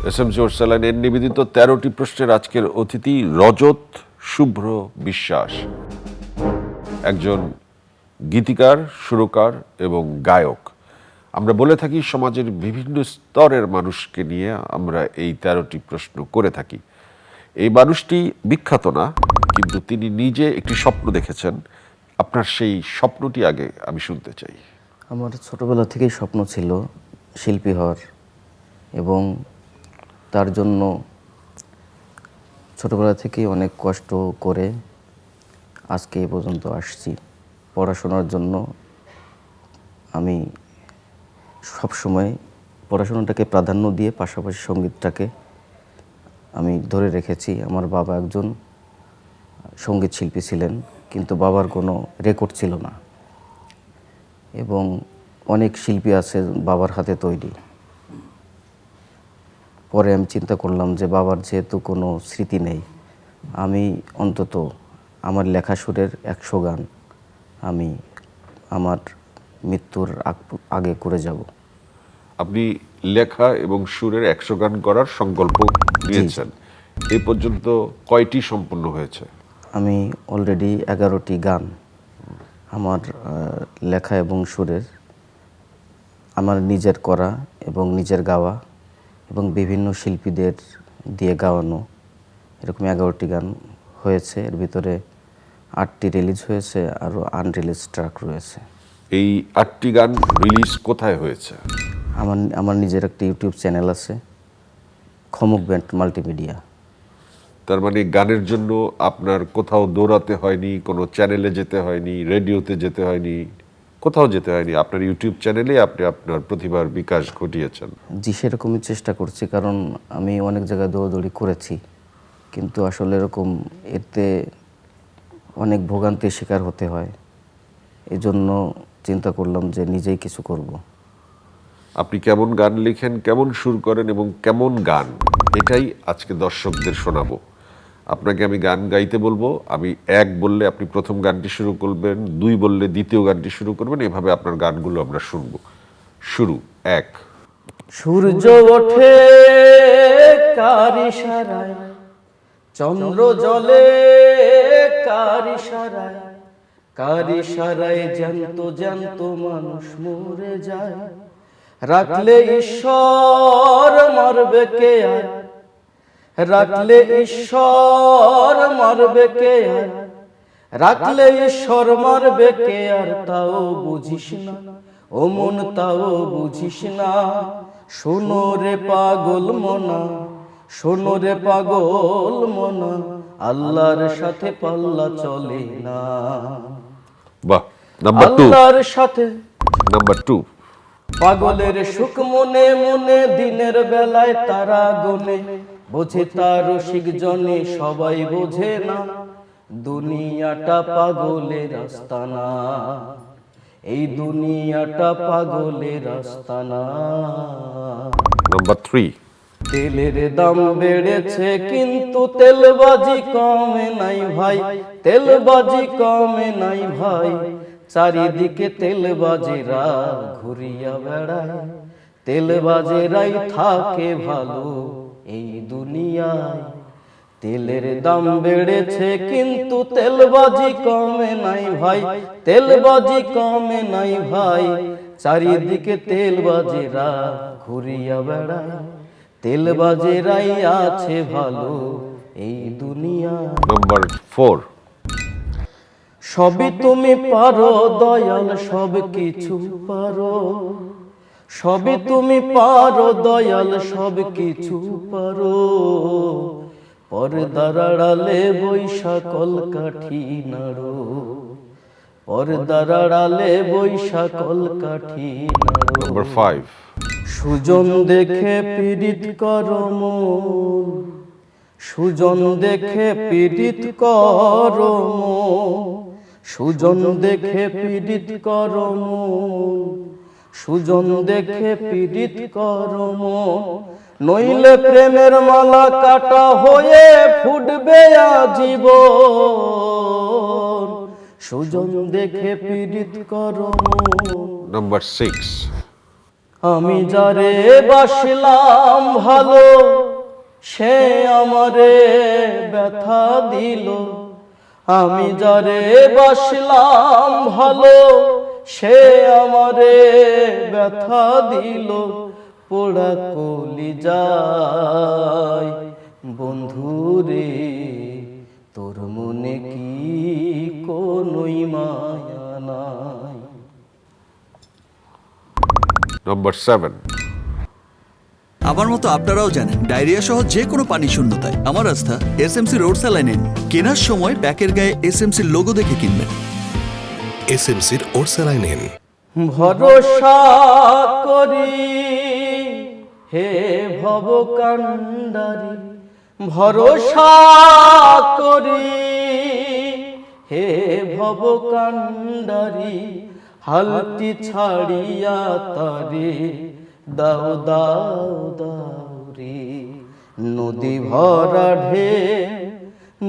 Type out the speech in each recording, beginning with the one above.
SM জোর সালানের নিবেদিত ১৩টি প্রশ্নের আজকের অতিথি রজত শুভ্র বিশ্বাস, একজন গীতিকার, সুরকার এবং গায়ক। আমরা বলে থাকি সমাজের বিভিন্ন স্তরের মানুষকে নিয়ে আমরা এই ১৩টি প্রশ্ন করে থাকি। এই মানুষটি বিখ্যাত না, কিন্তু তিনি নিজে একটি স্বপ্ন দেখেছেন। আপনার সেই স্বপ্নটি আগে আমি শুনতে চাই। আমার ছোটবেলা থেকেই স্বপ্ন ছিল শিল্পী হওয়ার, এবং তার জন্য ছোটবেলা থেকেই অনেক কষ্ট করে আজকে এই পর্যন্ত আসছি। পড়াশোনার জন্য আমি সবসময় পড়াশোনাটাকে প্রাধান্য দিয়ে পাশাপাশি সঙ্গীতটাকে আমি ধরে রেখেছি। আমার বাবা একজন সঙ্গীত শিল্পী ছিলেন, কিন্তু বাবার কোনো রেকর্ড ছিল না, এবং অনেক শিল্পী আছে বাবার হাতে তৈরি। পরে আমি চিন্তা করলাম যে বাবার যেহেতু কোনো স্মৃতি নেই, আমি অন্তত আমার লেখা সুরের ১০০ গান আমি আমার মৃত্যুর আগে করে যাব। আপনি লেখা এবং সুরের ১০০ গান করার সংকল্প নিয়েছেন। এ পর্যন্ত কয়টি সম্পূর্ণ হয়েছে? আমি অলরেডি ১১টি গান আমার লেখা এবং সুরের, আমার নিজের করা এবং নিজের গাওয়া এবং বিভিন্ন শিল্পীদের দিয়ে গাওয়ানো, এরকম 11টি গান হয়েছে। এর ভিতরে 8টি রিলিজ হয়েছে, আরও আনরিলিজ ট্র্যাক রয়েছে। এই 8টি গান রিলিজ কোথায় হয়েছে? আমার নিজের একটা ইউটিউব চ্যানেল আছে, খমক ব্যান্ড মাল্টিমিডিয়া। তার মানে গানের জন্য আপনার কোথাও দৌড়াতে হয়নি, কোনো চ্যানেলে যেতে হয়নি, রেডিওতে যেতে হয়নি, কোথাও যেতে হয়নি, আপনার ইউটিউব চ্যানেলে আপনি আপনার প্রতিভার বিকাশ ঘটিয়েছেন। জি, সেরকমই চেষ্টা করছি, কারণ আমি অনেক জায়গায় দৌড়াদৌড়ি করেছি, কিন্তু আসলে এরকম এতে অনেক ভোগান্তির শিকার হতে হয়। এই জন্য চিন্তা করলাম যে নিজেই কিছু করব। আপনি কেমন গান লিখেন, কেমন সুর করেন এবং কেমন গান, এটাই আজকে দর্শকদের শোনাবো। আপনাকে আমি গান গাইতে বলবো, আমি ১ বললে আপনি প্রথম গানটি শুরু করবেন, ২ বললে দ্বিতীয় গানটি শুরু করবেন, এভাবে আপনার গানগুলো আমরা শুনবো। শুরু ১। সূর্য ওঠে কার ইশারায়, চন্দ্র জ্বলে কার ইশারায়, কার ইশারায় জ্যান্ত জ্যান্ত মানুষ মরে যায়। রাখলে ঈশ্বর মারবে কে আর, রাখলে ঈশ্বর মারবে কে আর, রাখলে ঈশ্বর মারবে কে আর, তাও বুঝিস না ও মন, তাও বুঝিস না। শোনো রে পাগল মনা, শোনো রে পাগল মনা, আল্লাহর সাথে পাল্লা চলে না। বাহ। নাম্বার 2। আল্লাহর সাথে নাম্বার 2। পাগলের সুখ মনে মনে, দিনের বেলায় তারা গনে, বোঝে তার রসিক জনে, সবাই বোঝে না। দুনিয়াটা পাগলের আস্তানা, এই দুনিয়াটা পাগলের আস্তানা। নাম্বার 3। তেলের দাম বেড়েছে কিন্তু তেলবাজি কমে নাই ভাই, তেলবাজি কমে নাই ভাই। চারিদিকে তেলবাজেরা ঘুরিয়া বেড়ায়, তেলবাজেরাই থাকে ভালো এই দুনিয়ায়। তেলের দাম বেড়েছে কিন্তু তেলবাজি কমে নাই ভাই, তেলবাজি কমে নাই ভাই। চারিদিকে তেলবাজেরা ঘুরিয়া বেড়ায়, তেলবাজেরাই আছে ভালো এই দুনিয়া। নাম্বার 4। সবই তুমি পারো দয়াল, সব কিছু পারো, সবই তুমি পারো দয়াল, সব কিছু পারো। পর্দার আড়ালে বৈশা কলকাঠি নাড়ো, পর্দার আড়ালে বৈশা কলকাঠি নাড়ো। নাম্বার 5। সুজন দেখে পীড়িত করো মন, সুজন দেখে পীড়িত করো মন, সুজন দেখে পীড়িত করো মন, সুজন দেখে পীড়িত করো মন। নইলে প্রেমের মালা কাটা হয়ে ফুটবে আজীবন, সুজন দেখে পীড়িত করো মন। নাম্বার 6। আমি যারে বাসলাম ভালো সে আমারে ব্যথা দিল, আমি যারে বাসলাম ভালো সে আমারে ব্যথা দিল, পোড়া কলি যায় বন্ধুরে তোর মনে কি কোনোই মায়া নাই। নম্বর 7। আমার মতো আপনারাও জানেন ডায়রিয়া সহ যে কোনো পানি শূন্যতায় আমার আস্থা এসএমসি রোড স্যালাইন। কেনার সময় প্যাকের গায়ে এসএমসির লোগো দেখে কিনবেন। এসএমসির ওরসালাইন। ভরসা করি হে ভব কান্ডারি, ভরসা করি হে ভব কান্ডারি, হালটি ছাড়িয়া তারে দাও দাও দাও রে। নদী ভরা ঢে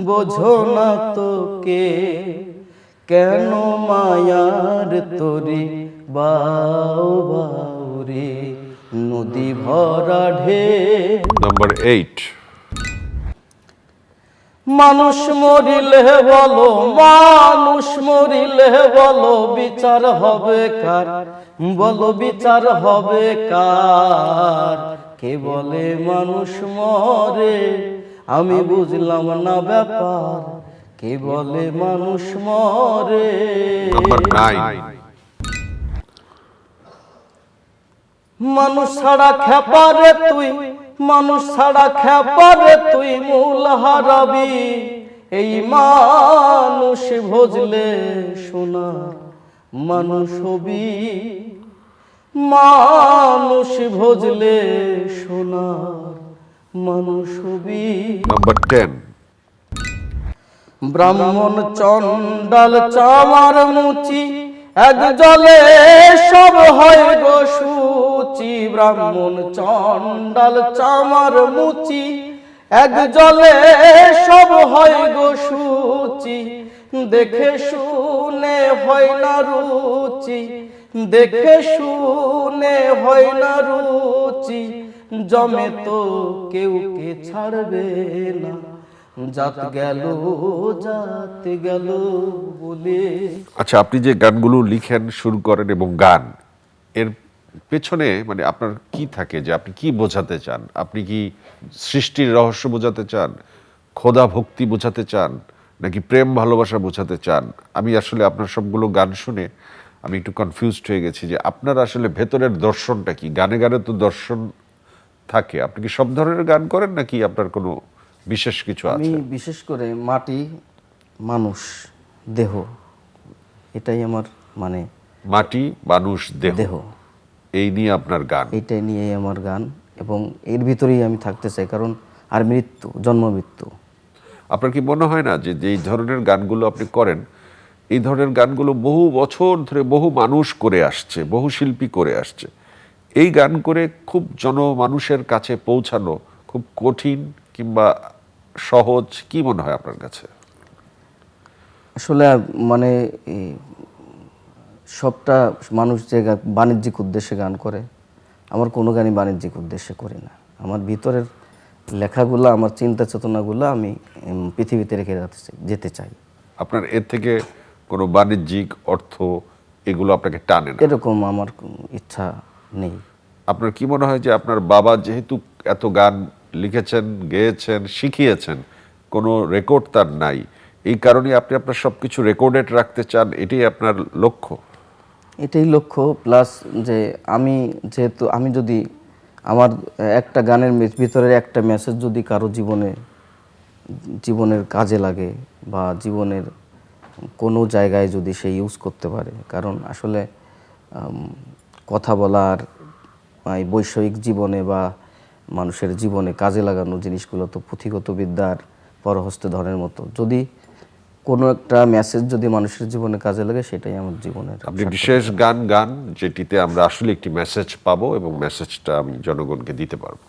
বোঝো না তোকে, কেন মায়ার তোরে বাউ বাউ রে। নদী ভরা ঢে। নম্বর 8। মানুষ মরিলে বলো, মানুষ মরিলে বলো বিচার হবে কার, বলো বিচার হবে কার। কে বলে মানুষ মরে আমি বুঝলাম না ব্যাপার, কে বলে মানুষ মরে। নম্বর 9। মানুষ ছাড়া খেপারে তুই, মানুষ ছাড়া খেপারে তুই মূল হারাবি। এই মানুষ ভজলে সোনার মানুষ হবি, মানুষ ভজলে সোনার মানুষ হবি। নম্বর 10। ব্রাহ্মণ চন্ডাল চামার মুচি এক জলে সব হয় গো সূচি। ব্রাহ্মণ চন্ডাল চামার মুচি এক জলে সব হয় গো সূচি। দেখে শুনে হয় না রুচি, দেখে শুনে হয় না রুচি। জমে তো কেউ কে ছাড়বে না, জাত গেল জাত গেল বলে। আচ্ছা, আপনি যে গানগুলো লিখেন, শুরু করেন এবং গান, এর পেছনে মানে আপনার কি থাকে, যে আপনি কি বোঝাতে চান? আপনি কি সৃষ্টির রহস্য বোঝাতে চান, খোদা ভক্তি বোঝাতে চান, নাকি প্রেম ভালোবাসা বোঝাতে চান? আমি আসলে আপনার সবগুলো গান শুনে আমি একটু কনফিউজড হয়ে গেছি যে আপনার আসলে ভেতরের দর্শনটা কি। গানে গানে তো দর্শন থাকে। আপনি কি সব ধরনের গান করেন নাকি আপনার কোনো বিশেষ কিছু আমি আছে? বিশেষ করে মাটি, মানুষ, দেহ, এটাই আমার মানে মাটি, মানুষ, দেহ, দেহ, এই নিয়ে আপনার গান। এইটাই নিয়েই আমার গান, এবং এর ভিতরেই আমি থাকতে চাই। কারণ আর মৃত্যু, জন্ম মৃত্যু। আপনার কি মনে হয় না যে এই ধরনের গানগুলো আপনি করেন, এই ধরনের গানগুলো বহু বছর ধরে বহু মানুষ করে আসছে, বহু শিল্পী করে আসছে, এই গান করে খুব জনমানুষের কাছে পৌঁছানো খুব কঠিন কিংবা সহজ? কি মনে হয় আপনার কাছে? আসলে মানে সবটা মানুষ যে বাণিজ্যিক উদ্দেশ্যে গান করে, আমার কোনো গানই বাণিজ্যিক উদ্দেশ্যে করি না। আমার ভিতরের লেখাগুলো, আমার চিন্তা চেতনাগুলো আমি পৃথিবীতে রেখে যেতে চাই। আপনার এর থেকে কোনো বাণিজ্যিক অর্থ এগুলো আপনাকে টানে না? এরকম আমার ইচ্ছা নেই। আপনার কি মনে হয় যে আপনার বাবা যেহেতু এত গান লিখেছেন, গেয়েছেন, শিখিয়েছেন, কোনো রেকর্ড তার নাই, এই কারণে আপনি আপনার সব কিছু রেকর্ডেড রাখতে চান, এটাই আপনার লক্ষ্য? এটাই লক্ষ্য, প্লাস যে আমি যেহেতু আমি যদি আমার একটা গানের ভিতরের একটা মেসেজ যদি কারো জীবনের কাজে লাগে বা জীবনের কোনো জায়গায় যদি সে ইউজ করতে পারে, কারণ আসলে কথা বলার এই বৈষয়িক জীবনে বা মানুষের জীবনে কাজে লাগানো জিনিসগুলো তো পুঁথিগত বিদ্যার পরহস্তে ধরের মতো। যদি কোনো একটা মেসেজ যদি মানুষের জীবনে কাজে লাগে, সেটাই আমার জীবনের। আপনি বিশেষ গান গান যেটিতে আমরা আসলে একটি মেসেজ পাবো এবং মেসেজটা আমি জনগণকে দিতে পারবো।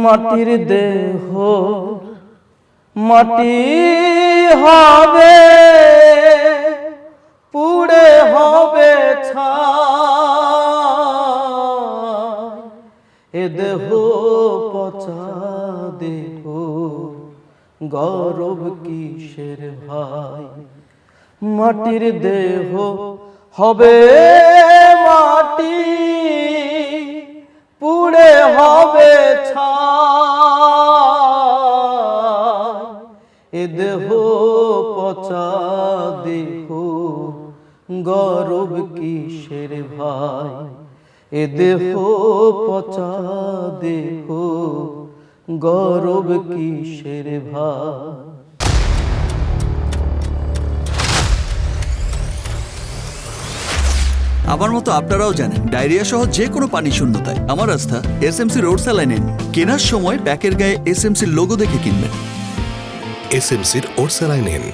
মাটির দেহ মাটি হবে, পুড়ে হবে ছাই। দেহ পচা দেহ গৌরব কিসের ভাই, মাটির দেহ হবে মাটি, পুড়ে হবে ছাই। এ দেহ পচা দেহ গৌরব কিসের ভাই, এ দেহ পচা দেহ গৌরব কিসের ভাই। আমার মতো আপনারাও জানেন ডায়রিয়া সহ যে কোনো পানি শূন্যতায় আমার আস্থা এসএমসি রোড স্যালাইন। কেনার সময় প্যাকের গায়ে এসএমসির লোগো দেখে কিনবেন। এসএমসির ওরসালাইন